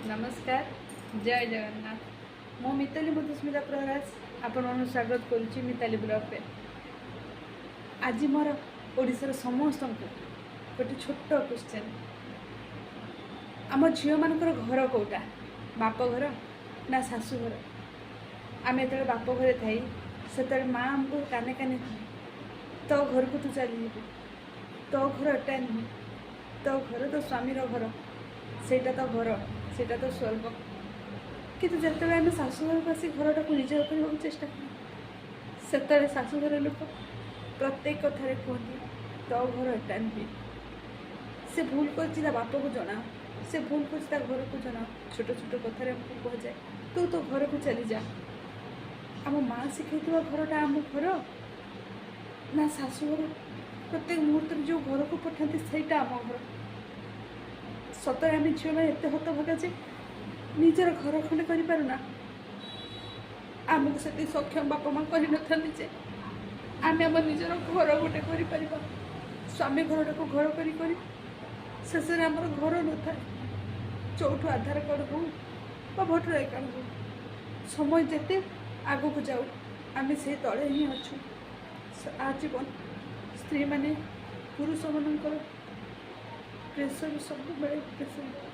नमस्कार जय जगन्नाथ मो मिताली मधुस्मिता प्रहराज आपण स्वागत करुच्ची मिताली ब्लॉग पे। आज मोर ओडिशार समस्त गोटे छोट क्वेश्चन, आम झील मानकर घर कौटा, बाप घर ना शाशु घर? आम जो बाप घरे थी से माँ आमको काने काने तो घर को तू चली तो घर एटा नुह, तो घर तो स्वामीर घर, सेटा तो घर, सेटा तो स्वर्ग। कि जिते आम शाशुघर को आसी घरटा को निज करने चेष्टा कर से शाशुघर लोक प्रत्येक कथार कहते तो घर एटा नुहे, से भूल कर बाप को जना, से भूल कर घर को जना। छोट छोट कथार आमको कह जाए तू तो घर को चली जा। आम माँ शिखाई घरटा आम घर ना शाशुघर? प्रत्येक मुहूर्त जो घर को पठाते सहीटा आम घर। सतरे आम झील मैंने एत हतभागा जे निजर घर खंडे करना। आम तो से सक्षम बापा माँ कर आम आम निजर घर गोटे कर स्वामी घर को घर कर शेष में आमर घर न था। चौठू आधार कार्ड हो भोटर आई कार्ड हो, समय जिते आग को जाऊ आम से तले ही अच्छु। आजीवन स्त्री माने पुरुष मानकर प्रेसर सब बेले प्रेसर।